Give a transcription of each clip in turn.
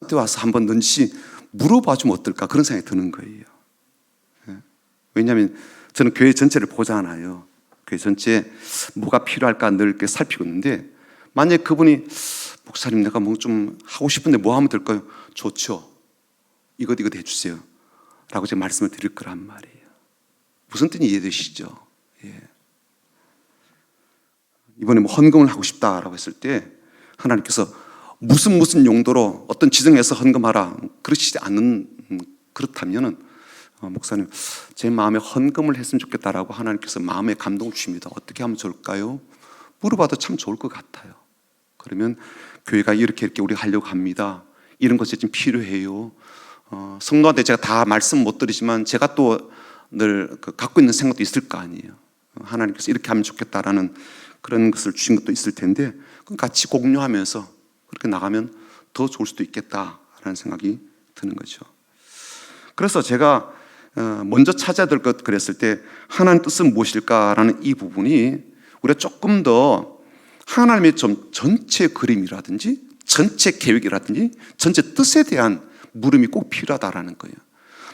때 와서 한번 넌지 물어봐 주면 어떨까 그런 생각이 드는 거예요. 왜냐하면 저는 교회 전체를 보잖아요. 교회 전체에 뭐가 필요할까 늘 이렇게 살피고 있는데, 만약에 그분이 목사님 내가 뭐 좀 하고 싶은데 뭐 하면 될까요? 좋죠. 이것 해주세요 라고 제가 말씀을 드릴 거란 말이에요. 무슨 뜻인지 이해되시죠? 예. 이번에 뭐 헌금을 하고 싶다라고 했을 때 하나님께서 무슨 용도로 어떤 지정해서 헌금하라 그러시지 않는, 그렇다면은 목사님 제 마음에 헌금을 했으면 좋겠다라고 하나님께서 마음에 감동을 주십니다. 어떻게 하면 좋을까요? 물어봐도 참 좋을 것 같아요. 그러면 교회가 이렇게 우리가 하려고 합니다. 이런 것이 좀 필요해요. 성도한테 제가 다 말씀 못 드리지만 제가 또 늘 갖고 있는 생각도 있을 거 아니에요. 하나님께서 이렇게 하면 좋겠다라는 그런 것을 주신 것도 있을 텐데, 같이 공유하면서 그렇게 나가면 더 좋을 수도 있겠다라는 생각이 드는 거죠. 그래서 제가 먼저 찾아야 될 것 그랬을 때 하나님 뜻은 무엇일까라는 이 부분이 우리가 조금 더 하나님의 좀 전체 그림이라든지 전체 계획이라든지 전체 뜻에 대한 물음이 꼭 필요하다라는 거예요.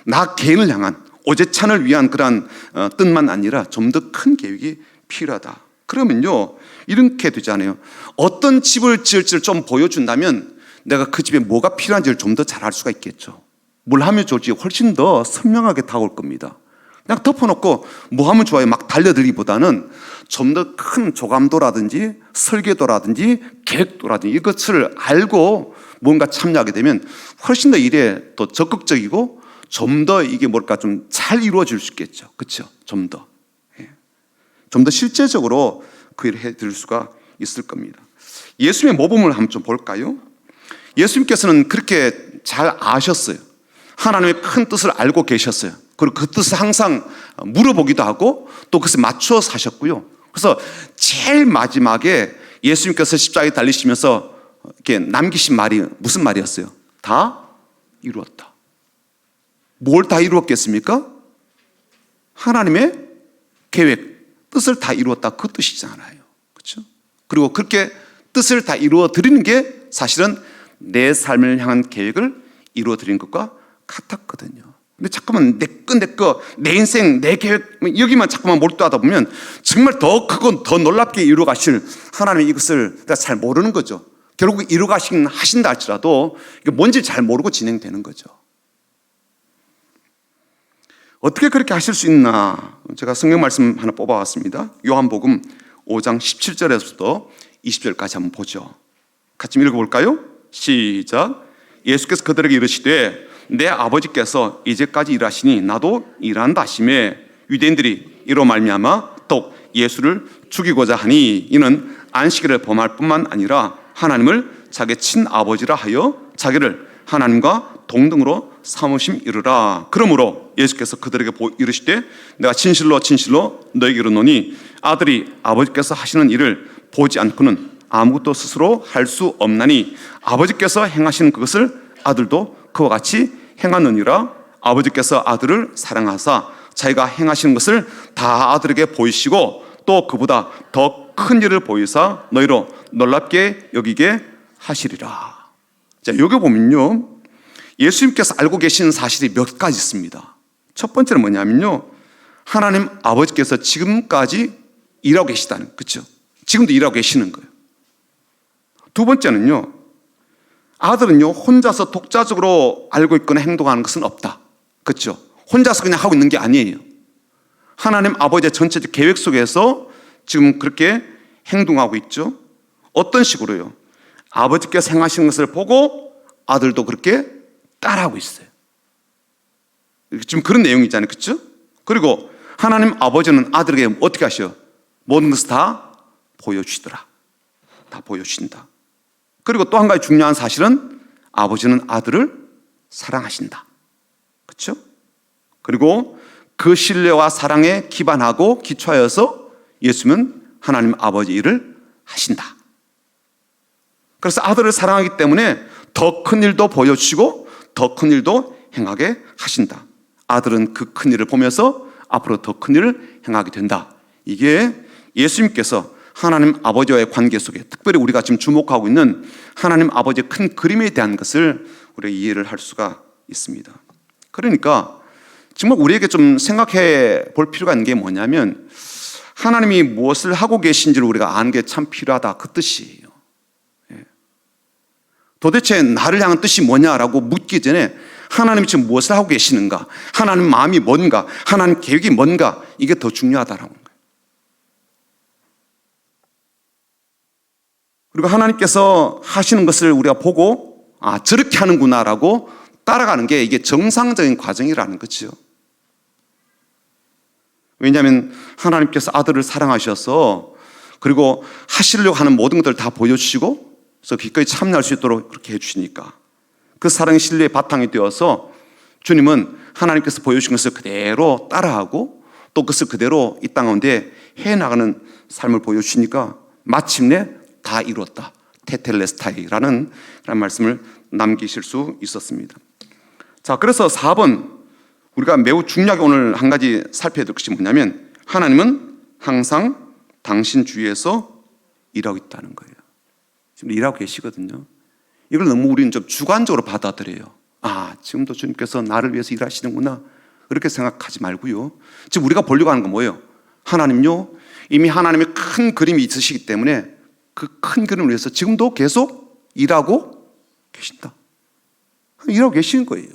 나 개인을 향한 오제찬을 위한 그런 뜻만 아니라 좀 더 큰 계획이 필요하다. 그러면요 이렇게 되잖아요. 어떤 집을 지을지를 좀 보여준다면 내가 그 집에 뭐가 필요한지를 좀 더 잘 알 수가 있겠죠. 뭘 하면 좋을지 훨씬 더 선명하게 다가올 겁니다. 그냥 덮어놓고 뭐 하면 좋아요 막 달려들기보다는 좀 더 큰 조감도라든지 설계도라든지 계획도라든지 이것을 알고 뭔가 참여하게 되면 훨씬 더 일에 더 적극적이고 좀 더 이게 뭘까 좀 잘 이루어질 수 있겠죠. 그렇죠? 좀 더 실제적으로 그 일을 해드릴 수가 있을 겁니다. 예수님의 모범을 한번 좀 볼까요? 예수님께서는 그렇게 잘 아셨어요. 하나님의 큰 뜻을 알고 계셨어요. 그리고 그 뜻을 항상 물어보기도 하고 또 그것에 맞추어서 하셨고요. 그래서 제일 마지막에 예수님께서 십자가에 달리시면서 이렇게 남기신 말이 무슨 말이었어요? 다 이루었다. 뭘 다 이루었겠습니까? 하나님의 계획, 뜻을 다 이루었다 그 뜻이잖아요. 그렇죠? 그리고 그렇게 뜻을 다 이루어 드리는 게 사실은 내 삶을 향한 계획을 이루어 드리는 것과 같았거든요. 근데 잠깐만 내 인생, 내 계획 여기만 자꾸만 몰두하다 보면 정말 더 크고 더 놀랍게 이루어 가실 하나님의 이것을 내가 잘 모르는 거죠. 결국 이루어 가시긴 하신다 할지라도 이게 뭔지 잘 모르고 진행되는 거죠. 어떻게 그렇게 하실 수 있나? 제가 성경 말씀 하나 뽑아왔습니다. 요한복음 5장 17절에서부터 20절까지 한번 보죠. 같이 읽어볼까요? 시작. 예수께서 그들에게 이르시되 내 아버지께서 이제까지 일하시니 나도 일한다 하시매 유대인들이 이로 말미암아 더욱 예수를 죽이고자 하니 이는 안식일을 범할 뿐만 아니라 하나님을 자기 친아버지라 하여 자기를 하나님과 동등으로 삼으심 이르라. 그러므로 예수께서 그들에게 이르시되 내가 진실로 너에게 이르노니 아들이 아버지께서 하시는 일을 보지 않고는 아무것도 스스로 할 수 없나니 아버지께서 행하시는 그것을 아들도 그와 같이 행하느니라. 아버지께서 아들을 사랑하사 자기가 행하시는 것을 다 아들에게 보이시고 또 그보다 더 큰 일을 보이사 너희로 놀랍게 여기게 하시리라. 자, 여기 보면요 예수님께서 알고 계시는 사실이 몇 가지 있습니다. 첫 번째는 뭐냐면요 하나님 아버지께서 지금까지 일하고 계시다는, 그렇죠? 지금도 일하고 계시는 거예요. 두 번째는요 아들은요 혼자서 독자적으로 알고 있거나 행동하는 것은 없다, 그렇죠? 혼자서 그냥 하고 있는 게 아니에요. 하나님 아버지의 전체적 계획 속에서 지금 그렇게 행동하고 있죠. 어떤 식으로요? 아버지께서 행하시는 것을 보고 아들도 그렇게 따라하고 있어요. 지금 그런 내용이잖아요, 그렇죠? 그리고 하나님 아버지는 아들에게 어떻게 하셔요? 모든 것을 다 보여주시더라. 다 보여주신다. 그리고 또 한 가지 중요한 사실은 아버지는 아들을 사랑하신다. 그렇죠? 그리고 그 신뢰와 사랑에 기반하고 기초하여서 예수님은 하나님 아버지 일을 하신다. 그래서 아들을 사랑하기 때문에 더 큰 일도 보여주시고 더 큰 일도 행하게 하신다. 아들은 그 큰 일을 보면서 앞으로 더 큰 일을 행하게 된다. 이게 예수님께서 하나님 아버지와의 관계 속에 특별히 우리가 지금 주목하고 있는 하나님 아버지의 큰 그림에 대한 것을 우리가 이해를 할 수가 있습니다. 그러니까 정말 우리에게 좀 생각해 볼 필요가 있는 게 뭐냐면 하나님이 무엇을 하고 계신지를 우리가 아는 게 참 필요하다, 그 뜻이에요. 도대체 나를 향한 뜻이 뭐냐라고 묻기 전에 하나님이 지금 무엇을 하고 계시는가, 하나님 마음이 뭔가, 하나님 계획이 뭔가, 이게 더 중요하다라는 거예요. 그리고 하나님께서 하시는 것을 우리가 보고 저렇게 하는구나라고 따라가는 게 이게 정상적인 과정이라는 거죠. 왜냐하면 하나님께서 아들을 사랑하셔서 그리고 하시려고 하는 모든 것들을 다 보여주시고 그래서 기꺼이 참여할 수 있도록 그렇게 해주시니까 그 사랑의 신뢰의 바탕이 되어서 주님은 하나님께서 보여주신 것을 그대로 따라하고 또 그것을 그대로 이 땅 가운데 해나가는 삶을 보여주시니까 마침내 다 이루었다, 테텔레스타이라는 그런 말씀을 남기실 수 있었습니다. 자, 그래서 4번 우리가 매우 중요하게 오늘 한 가지 살펴야 될 것이 뭐냐면 하나님은 항상 당신 주위에서 일하고 있다는 거예요. 지금 일하고 계시거든요. 이걸 너무 우리는 좀 주관적으로 받아들여요. 지금도 주님께서 나를 위해서 일하시는구나, 그렇게 생각하지 말고요. 지금 우리가 보려고 하는 건 뭐예요? 하나님요, 이미 하나님의 큰 그림이 있으시기 때문에 그 큰 그림을 위해서 지금도 계속 일하고 계신다. 일하고 계시는 거예요.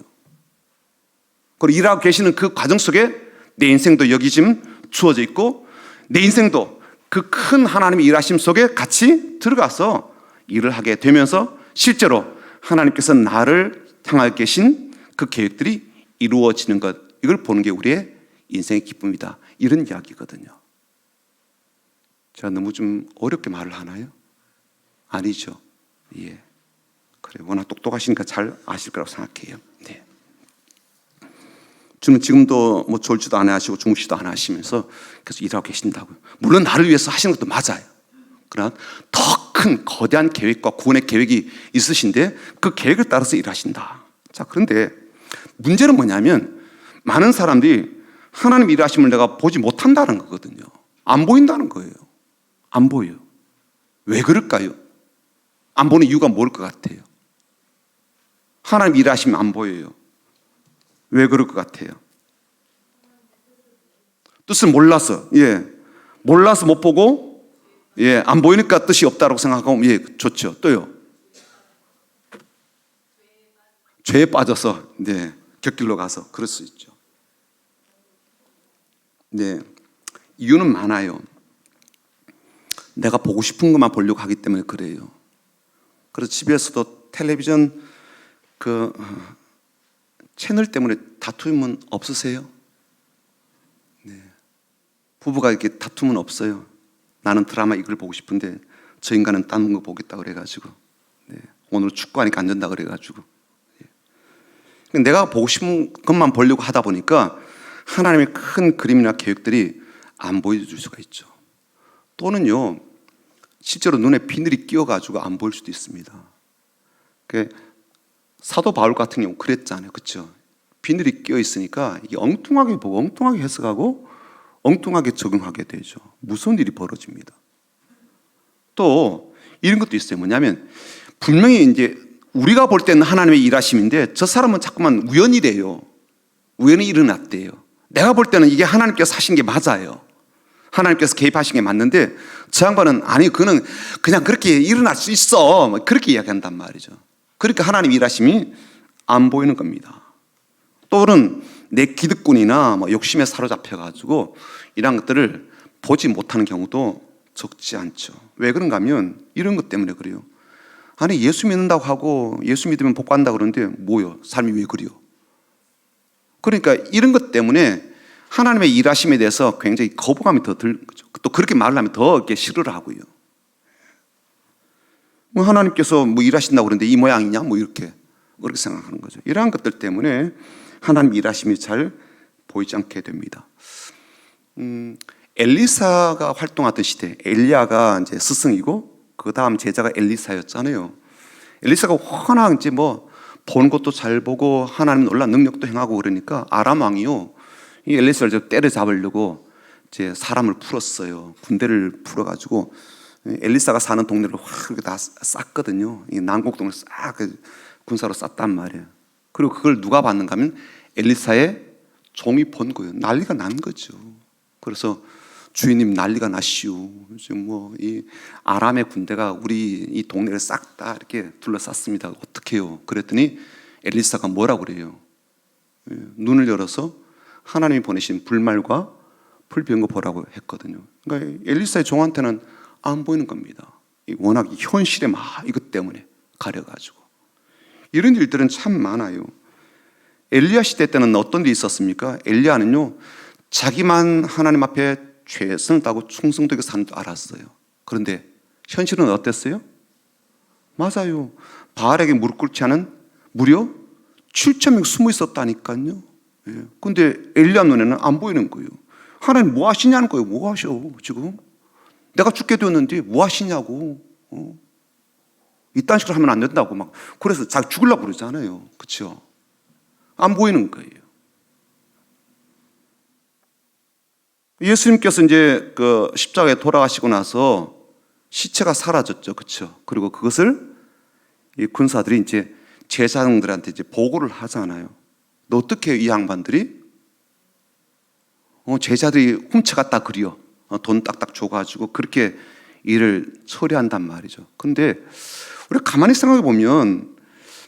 그리고 일하고 계시는 그 과정 속에 내 인생도 여기 지금 주어져 있고 내 인생도 그 큰 하나님의 일하심 속에 같이 들어가서 일을 하게 되면서 실제로 하나님께서 나를 향하여 계신 그 계획들이 이루어지는 것, 이걸 보는 게 우리의 인생의 기쁨이다, 이런 이야기거든요. 제가 너무 좀 어렵게 말을 하나요? 아니죠. 예. 그래, 워낙 똑똑하시니까 잘 아실 거라고 생각해요. 네. 주는 지금도 뭐 졸지도 안 하시고 주무시도 안 하시면서 계속 일하고 계신다고요. 물론 나를 위해서 하시는 것도 맞아요. 그러나 더 큰 거대한 계획과 구원의 계획이 있으신데 그 계획을 따라서 일하신다. 자, 그런데 문제는 뭐냐면 많은 사람들이 하나님 일하심을 내가 보지 못한다는 거거든요. 안 보인다는 거예요. 안 보여요. 왜 그럴까요? 안 보는 이유가 뭘 것 같아요? 하나님 일하시면 안 보여요. 왜 그럴 것 같아요? 뜻을 몰라서, 몰라서 못 보고, 안 보이니까 뜻이 없다고 생각하고, 좋죠. 또요. 죄에 빠져서, 곁길로 가서 그럴 수 있죠. 이유는 많아요. 내가 보고 싶은 것만 보려고 하기 때문에 그래요. 그래서 집에서도 텔레비전 채널 때문에 다툼은 없으세요? 부부가 이렇게 다툼은 없어요. 나는 드라마 이걸 보고 싶은데 저 인간은 다른 거 보겠다 그래가지고 오늘 축구하니까 안 된다 그래가지고 내가 보고 싶은 것만 보려고 하다 보니까 하나님의 큰 그림이나 계획들이 안 보여줄 수가 있죠. 또는요, 실제로 눈에 비늘이 끼어가지고 안 보일 수도 있습니다. 사도 바울 같은 경우 그랬잖아요. 그렇죠? 비늘이 끼어 있으니까 이게 엉뚱하게 보고 엉뚱하게 해석하고 엉뚱하게 적용하게 되죠. 무서운 일이 벌어집니다. 또 이런 것도 있어요. 뭐냐면 분명히 이제 우리가 볼 때는 하나님의 일하심인데 저 사람은 자꾸만 우연이래요. 우연히 일어났대요. 내가 볼 때는 이게 하나님께서 하신 게 맞아요. 하나님께서 개입하신 게 맞는데 저 양반은 아니, 그는 그냥 그렇게 일어날 수 있어, 그렇게 이야기한단 말이죠. 그러니까 하나님 일하심이 안 보이는 겁니다. 또는 내 기득권이나 욕심에 사로잡혀가지고 이런 것들을 보지 못하는 경우도 적지 않죠. 왜 그런가 하면 이런 것 때문에 그래요. 아니, 예수 믿는다고 하고 예수 믿으면 복 받는다고 그러는데 뭐요? 삶이 왜 그래요? 그러니까 이런 것 때문에 하나님의 일하심에 대해서 굉장히 거부감이 더 들는 거죠. 또 그렇게 말을 하면 더 이렇게 싫어를 하고요. 하나님께서 일하신다고 그러는데 이 모양이냐? 이렇게 생각하는 거죠. 이러한 것들 때문에 하나님 일하심이 잘 보이지 않게 됩니다. 엘리사가 활동하던 시대, 엘리야가 이제 스승이고 그 다음 제자가 엘리사였잖아요. 엘리사가 워낙 이제 보는 것도 잘 보고 하나님 놀라운 능력도 행하고 그러니까 아람 왕이요, 이 엘리사를 때려잡으려고 이제 사람을 풀었어요. 군대를 풀어가지고 엘리사가 사는 동네를 확 이렇게 다 쌌거든요. 이 남곡 동네 싹 군사로 쌌단 말이에요. 그리고 그걸 누가 봤는가 하면 엘리사의 종이 본 거예요. 난리가 난 거죠. 그래서 주인님 난리가 나시오. 지금 뭐 이 아람의 군대가 우리 이 동네를 싹 다 이렇게 둘러쌌습니다. 어떡해요? 그랬더니 엘리사가 뭐라고 그래요? 눈을 열어서 하나님이 보내신 불말과 불병 거 보라고 했거든요. 그러니까 엘리사의 종한테는 안 보이는 겁니다. 워낙 현실에 막 이것 때문에 가려가지고. 이런 일들은 참 많아요. 엘리야 시대 때는 어떤 일이 있었습니까? 엘리야는요, 자기만 하나님 앞에 최선을 다하고 충성되게 사는 줄 알았어요. 그런데 현실은 어땠어요? 맞아요. 바알에게 무릎 꿇지 않은 무려 7,000명 숨어 있었다니까요. 근데 엘리야 눈에는 안 보이는 거예요. 하나님 뭐 하시냐는 거예요. 뭐 하셔 지금? 내가 죽게 되었는데 뭐 하시냐고. 이딴 식으로 하면 안 된다고 막 그래서 자기 죽으려고 그러잖아요. 그렇죠? 안 보이는 거예요. 예수님께서 이제 그 십자가에 돌아가시고 나서 시체가 사라졌죠. 그렇죠? 그리고 그것을 이 군사들이 이제 제사장들한테 이제 보고를 하잖아요. 너 어떻게 해요, 이 양반들이? 제자들이 훔쳐갔다 그려. 돈 딱딱 줘가지고 그렇게 일을 처리한단 말이죠. 근데 우리가 가만히 생각해 보면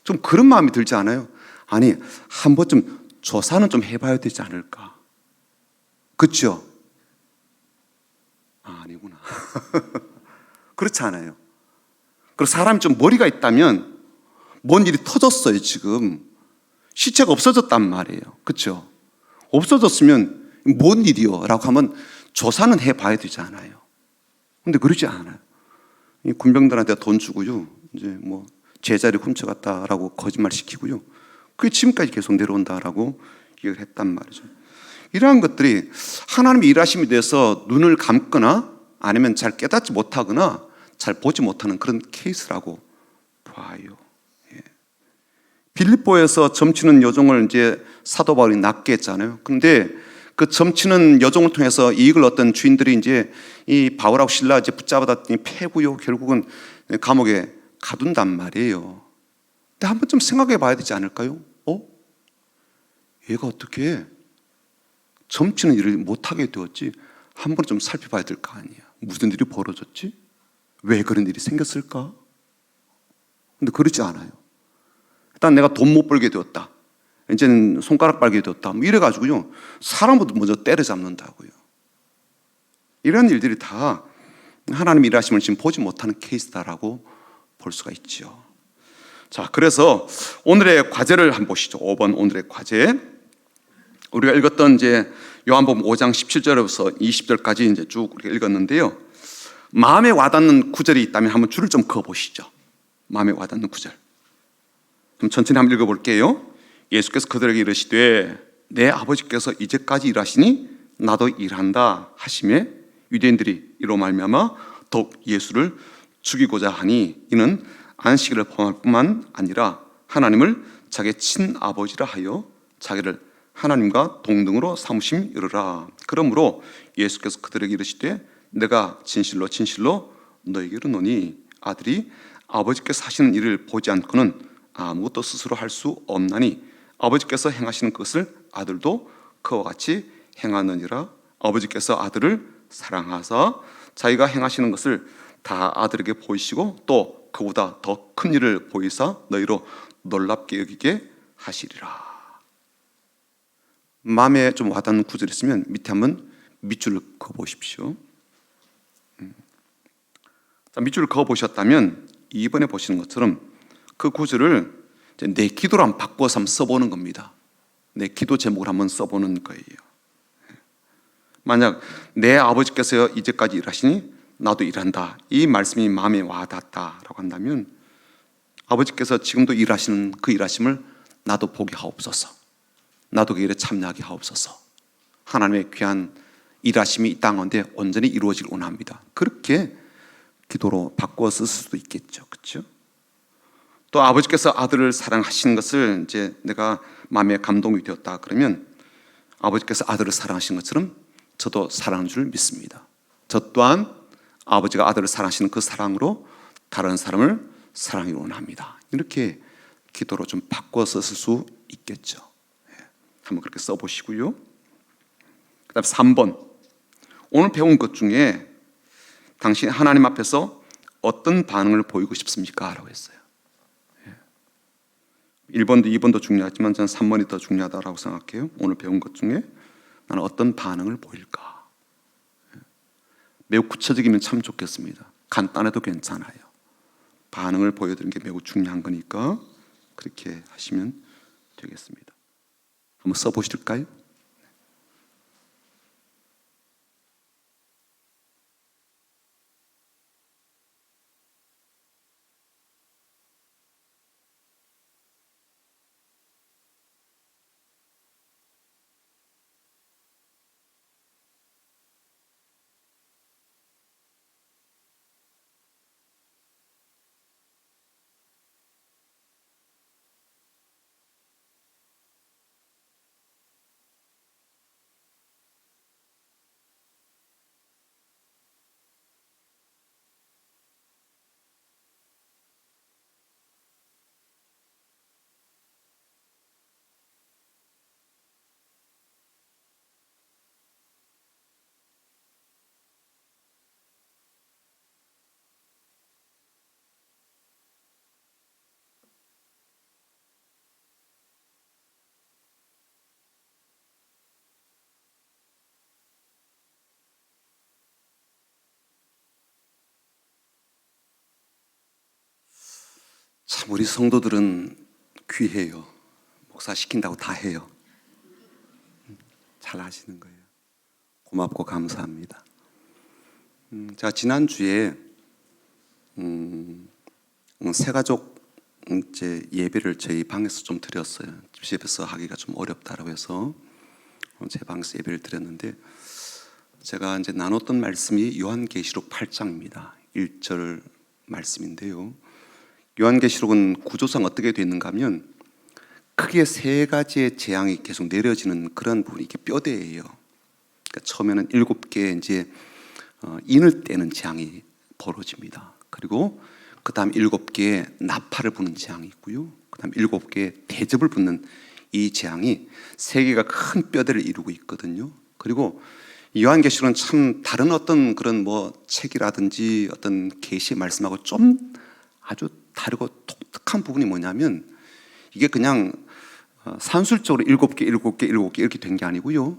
좀 그런 마음이 들지 않아요? 아니, 한 번쯤 조사는 좀 해봐야 되지 않을까? 그렇죠? 아니구나. 그렇지 않아요. 그리고 사람이 좀 머리가 있다면 뭔 일이 터졌어요, 지금. 시체가 없어졌단 말이에요. 그렇죠? 없어졌으면 뭔 일이요? 라고 하면 조사는 해봐야 되지 않아요. 근데 그러지 않아요. 이 군병들한테 돈 주고요. 이제 뭐 제자리 훔쳐갔다라고 거짓말 시키고요. 그게 지금까지 계속 내려온다라고 얘기를 했단 말이죠. 이러한 것들이 하나님의 일하심에 대해서 눈을 감거나 아니면 잘 깨닫지 못하거나 잘 보지 못하는 그런 케이스라고 봐요. 빌립보에서 점치는 여종을 이제 사도 바울이 낫게 했잖아요. 그런데 그 점치는 여종을 통해서 이익을 얻던 주인들이 이제 이 바울하고 실라 이제 붙잡아다니 패고요. 결국은 감옥에 가둔단 말이에요. 근데 한 번쯤 생각해 봐야 되지 않을까요? 얘가 어떻게 점치는 일을 못하게 되었지? 한 번 좀 살펴봐야 될 거 아니야. 무슨 일이 벌어졌지? 왜 그런 일이 생겼을까? 근데 그렇지 않아요. 일단 내가 돈 못 벌게 되었다. 이제는 손가락 빨게 되었다. 뭐 이래가지고요. 사람부터 먼저 때려잡는다고요. 이런 일들이 다 하나님 일하심을 지금 보지 못하는 케이스다라고 볼 수가 있죠. 자, 그래서 오늘의 과제를 한번 보시죠. 5번 오늘의 과제. 우리가 읽었던 이제 요한복음 5장 17절에서 20절까지 이제 쭉 우리가 읽었는데요. 마음에 와닿는 구절이 있다면 한번 줄을 좀 그어 보시죠. 마음에 와닿는 구절. 좀 천천히 한번 읽어볼게요. 예수께서 그들에게 이르시되 내 아버지께서 이제까지 일하시니 나도 일한다 하시매 유대인들이 이로 말미암아 더욱 예수를 죽이고자 하니 이는 안식일을 범할 뿐만 아니라 하나님을 자기의 친아버지라 하여 자기를 하나님과 동등으로 삼으심 이르라. 그러므로 예수께서 그들에게 이르시되 내가 진실로 진실로 너에게 이르노니 아들이 아버지께서 하시는 일을 보지 않고는 아무것도 스스로 할 수 없나니 아버지께서 행하시는 것을 아들도 그와 같이 행하느니라. 아버지께서 아들을 사랑하사 자기가 행하시는 것을 다 아들에게 보이시고 또 그보다 더 큰 일을 보이사 너희로 놀랍게 여기게 하시리라. 마음에 좀 와닿는 구절이 있으면 밑에 한번 밑줄을 그어 보십시오. 자, 밑줄을 그어 보셨다면 이번에 보시는 것처럼 그 구절을 내 기도로 한번 바꿔서 한번 써보는 겁니다. 내 기도 제목을 한번 써보는 거예요. 만약 내 아버지께서 이제까지 일하시니 나도 일한다, 이 말씀이 마음에 와닿다라고 한다면 아버지께서 지금도 일하시는 그 일하심을 나도 보게 하옵소서. 나도 그 일에 참여하게 하옵소서. 하나님의 귀한 일하심이 이 땅 가운데 온전히 이루어지길 원합니다. 그렇게 기도로 바꿔 쓸 수도 있겠죠. 그렇죠? 또 아버지께서 아들을 사랑하시는 것을 이제 내가 마음에 감동이 되었다 그러면 아버지께서 아들을 사랑하신 것처럼 저도 사랑하는 줄 믿습니다. 저 또한 아버지가 아들을 사랑하시는 그 사랑으로 다른 사람을 사랑하기를 원합니다. 이렇게 기도로 좀 바꿔서 쓸 수 있겠죠. 한번 그렇게 써보시고요. 그 다음 3번, 오늘 배운 것 중에 당신 하나님 앞에서 어떤 반응을 보이고 싶습니까? 라고 했어요. 1번도 2번도 중요하지만 저는 3번이 더 중요하다고 생각해요. 오늘 배운 것 중에 나는 어떤 반응을 보일까? 매우 구체적이면 참 좋겠습니다. 간단해도 괜찮아요. 반응을 보여드리는 게 매우 중요한 거니까 그렇게 하시면 되겠습니다. 한번 써보실까요? 참 우리 성도들은 귀해요. 목사 시킨다고 다 해요. 잘 하시는 거예요. 고맙고 감사합니다. 제가 지난주에 새가족 이제 예배를 저희 방에서 좀 드렸어요. 집에서 하기가 좀 어렵다고 해서 제 방에서 예배를 드렸는데, 제가 이제 나눴던 말씀이 요한계시록 8장입니다. 1절 말씀인데요. 요한계시록은 구조상 어떻게 되어 있는가 하면 크게 세 가지의 재앙이 계속 내려지는 그런 부분이 이게 뼈대예요. 그러니까 처음에는 7개의 이제 인을 떼는 재앙이 벌어집니다. 그리고 그 다음 7개의 나팔을 부는 재앙이 있고요. 그 다음 7개의 대접을 붙는 이 재앙이 세 개가 큰 뼈대를 이루고 있거든요. 그리고 요한계시록은 참 다른 어떤 그런 뭐 책이라든지 어떤 계시의 말씀하고 좀 아주 다르고 독특한 부분이 뭐냐면, 이게 그냥 산술적으로 7개, 7개, 7개 이렇게 된 게 아니고요.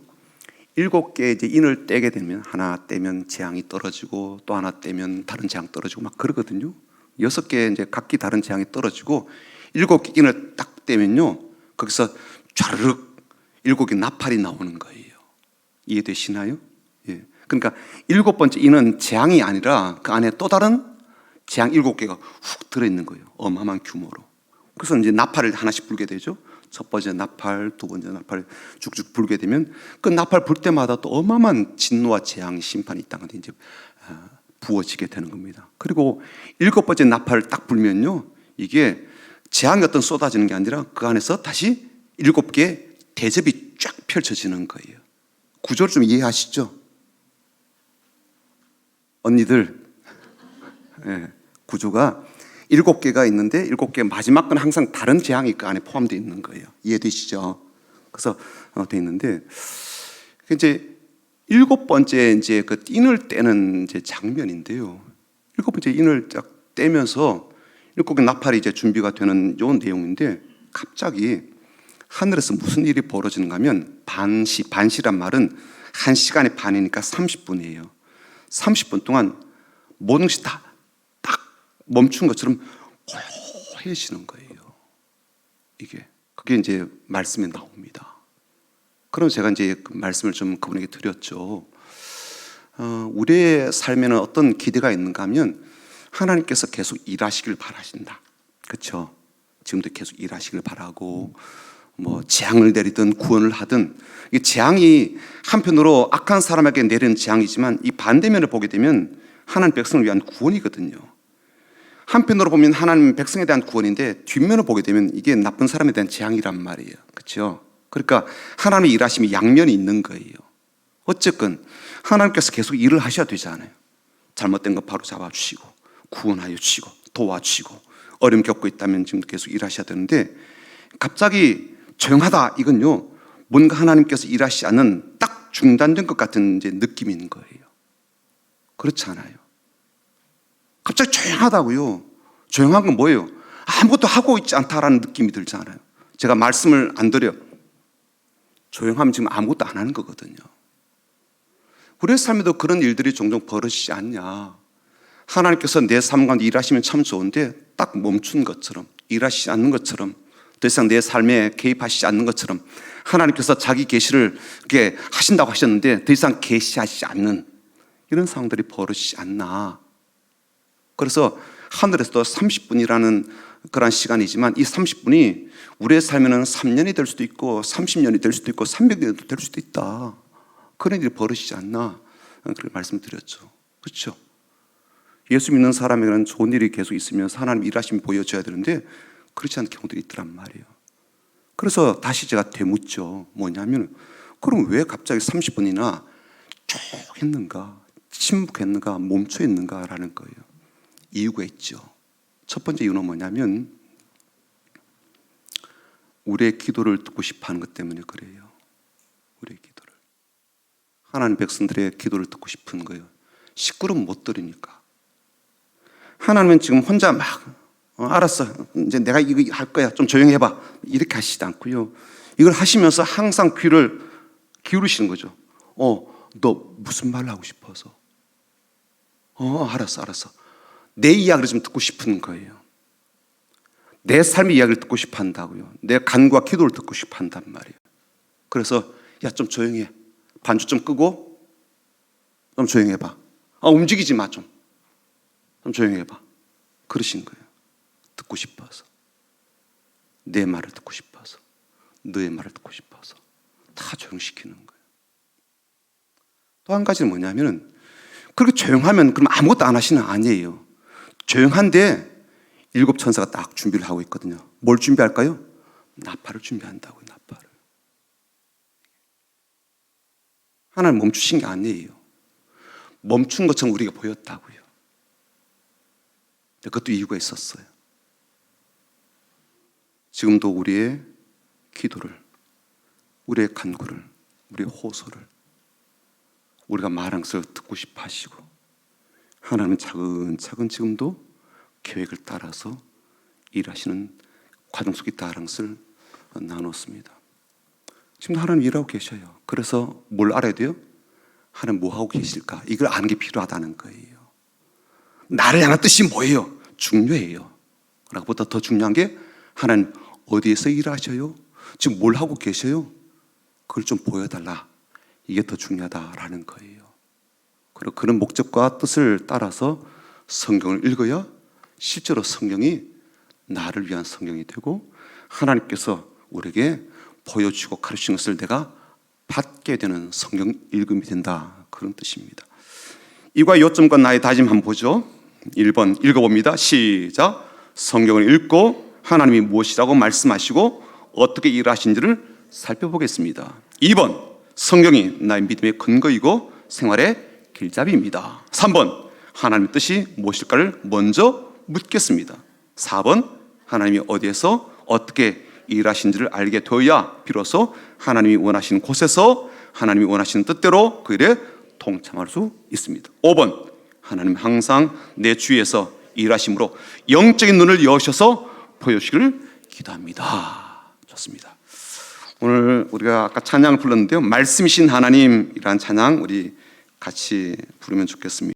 7개 이제 인을 떼게 되면 하나 떼면 재앙이 떨어지고 또 하나 떼면 다른 재앙 떨어지고 막 그러거든요. 6개 이제 각기 다른 재앙이 떨어지고 7개 인을 딱 떼면요, 거기서 좌르륵 7개 나팔이 나오는 거예요. 이해되시나요? 예. 그러니까 7번째 인은 재앙이 아니라 그 안에 또 다른 재앙 7개가 훅 들어있는 거예요. 어마어마한 규모로. 그래서 이제 나팔을 하나씩 불게 되죠. 첫 번째 나팔, 두 번째 나팔 쭉쭉 불게 되면 그 나팔 불 때마다 또 어마어마한 진노와 재앙, 심판이 이 땅에 이제 부어지게 되는 겁니다. 그리고 7번째 나팔을 딱 불면요, 이게 재앙이 어떤 쏟아지는 게 아니라 그 안에서 다시 7개의 대접이 쫙 펼쳐지는 거예요. 구조를 좀 이해하시죠? 언니들, 네, 구조가 7개가 있는데 7개 마지막 건 항상 다른 재앙이 그 안에 포함되어 있는 거예요. 이해되시죠? 그래서 되어 있는데, 이제 7번째 이제 그 인을 떼는 이제 장면인데요. 7번째 인을 딱 떼면서 7개 나팔이 이제 준비가 되는 요 내용인데, 갑자기 하늘에서 무슨 일이 벌어지는가 하면 반시란 말은 1시간의 반이니까 30분이에요. 30분 동안 모든 것이 다 딱 멈춘 것처럼 고요해지는 거예요. 그게 이제 말씀에 나옵니다. 그럼 제가 이제 그 말씀을 좀 그분에게 드렸죠. 우리의 삶에는 어떤 기대가 있는가 하면 하나님께서 계속 일하시길 바라신다. 그렇죠? 지금도 계속 일하시길 바라고, 뭐 재앙을 내리든 구원을 하든, 이 재앙이 한편으로 악한 사람에게 내리는 재앙이지만 이 반대면을 보게 되면 하나님 백성을 위한 구원이거든요. 한편으로 보면 하나님 백성에 대한 구원인데 뒷면을 보게 되면 이게 나쁜 사람에 대한 재앙이란 말이에요. 그렇죠? 그러니까 하나님의 일하심이 양면이 있는 거예요. 어쨌건 하나님께서 계속 일을 하셔야 되잖아요. 잘못된 거 바로 잡아주시고 구원하여 주시고 도와주시고 어려움 겪고 있다면 지금 계속 일하셔야 되는데 갑자기 조용하다 이건요 뭔가 하나님께서 일하시지 않는 딱 중단된 것 같은 이제 느낌이 있는 거예요. 그렇지 않아요. 갑자기 조용하다고요. 조용한 건 뭐예요? 아무것도 하고 있지 않다라는 느낌이 들잖아요. 제가 말씀을 안 드려. 조용하면 지금 아무것도 안 하는 거거든요. 우리의 삶에도 그런 일들이 종종 벌어지지 않냐. 하나님께서 내 삶 가운데 일하시면 참 좋은데 딱 멈춘 것처럼 일하시지 않는 것처럼 더 이상 내 삶에 개입하시지 않는 것처럼 하나님께서 자기 계시를 이렇게 하신다고 하셨는데 더 이상 계시하시지 않는 이런 상황들이 벌어지지 않나. 그래서 하늘에서도 30분이라는 그런 시간이지만 이 30분이 우리의 삶에는 3년이 될 수도 있고 30년이 될 수도 있고 300년이 될 수도 있다. 그런 일이 벌어지지 않나 그렇게 말씀드렸죠. 그렇죠? 예수 믿는 사람에게는 좋은 일이 계속 있으면서 하나님 일하심이 보여져야 되는데 그렇지 않은 경우들이 있더란 말이에요. 그래서 다시 제가 되묻죠. 뭐냐면 그럼 왜 갑자기 30분이나 쭉 했는가, 침묵했는가, 멈춰 있는가라는 거예요. 이유가 있죠. 첫 번째 이유는 뭐냐면 우리의 기도를 듣고 싶어하는 것 때문에 그래요. 우리의 기도를. 하나님 백성들의 기도를 듣고 싶은 거예요. 시끄러우면 못 들으니까. 하나님은 지금 혼자 막 알았어. 이제 내가 이거 할 거야. 좀 조용히 해봐. 이렇게 하시지 않고요. 이걸 하시면서 항상 귀를 기울이시는 거죠. 너 무슨 말 하고 싶어서? 알았어. 내 이야기를 좀 듣고 싶은 거예요. 내 삶의 이야기를 듣고 싶어 한다고요. 내 간구와 기도를 듣고 싶어 한단 말이에요. 그래서 야, 좀 조용히 해. 반주 좀 끄고 좀 조용히 해봐. 움직이지 마 좀. 좀 조용히 해봐. 그러신 거예요. 듣고 싶어서. 내 말을 듣고 싶어서. 너의 말을 듣고 싶어서. 다 조용시키는 거예요. 또 한 가지는 뭐냐면 그렇게 조용하면 그럼 아무것도 안 하시는 아니에요. 조용한데 7 천사가 딱 준비를 하고 있거든요. 뭘 준비할까요? 나팔을 준비한다고요. 나팔을. 하나님 멈추신 게 아니에요. 멈춘 것처럼 우리가 보였다고요. 그것도 이유가 있었어요. 지금도 우리의 기도를, 우리의 간구를, 우리의 호소를 우리가 말한 것을 듣고 싶어 하시고 하나님은 차근차근 지금도 계획을 따라서 일하시는 과정 속에 있다는 것을 나눴습니다. 지금 하나님 일하고 계셔요. 그래서 뭘 알아야 돼요? 하나님 뭐 하고 계실까? 이걸 아는 게 필요하다는 거예요. 나를 향한 뜻이 뭐예요? 중요해요. 그보다 더 중요한 게 하나님 어디에서 일하셔요? 지금 뭘 하고 계셔요? 그걸 좀 보여달라. 이게 더 중요하다라는 거예요. 그리고 그런 목적과 뜻을 따라서 성경을 읽어야 실제로 성경이 나를 위한 성경이 되고 하나님께서 우리에게 보여주고 가르치는 것을 내가 받게 되는 성경 읽음이 된다. 그런 뜻입니다. 이과 요점과 나의 다짐 한번 보죠. 1번 읽어봅니다. 시작. 성경을 읽고 하나님이 무엇이라고 말씀하시고 어떻게 일하신지를 살펴보겠습니다. 2번 성경이 나의 믿음의 근거이고 생활의 길잡이입니다. 3번 하나님의 뜻이 무엇일까를 먼저 묻겠습니다. 4번 하나님이 어디에서 어떻게 일하신지를 알게 되어야 비로소 하나님이 원하시는 곳에서 하나님이 원하시는 뜻대로 그 일에 동참할 수 있습니다. 5번 하나님 항상 내 주위에서 일하심으로 영적인 눈을 여셔서 보여주시기를 기도합니다. 좋습니다. 오늘 우리가 아까 찬양을 불렀는데요. 말씀이신 하나님이라는 찬양 우리 같이 부르면 좋겠습니다.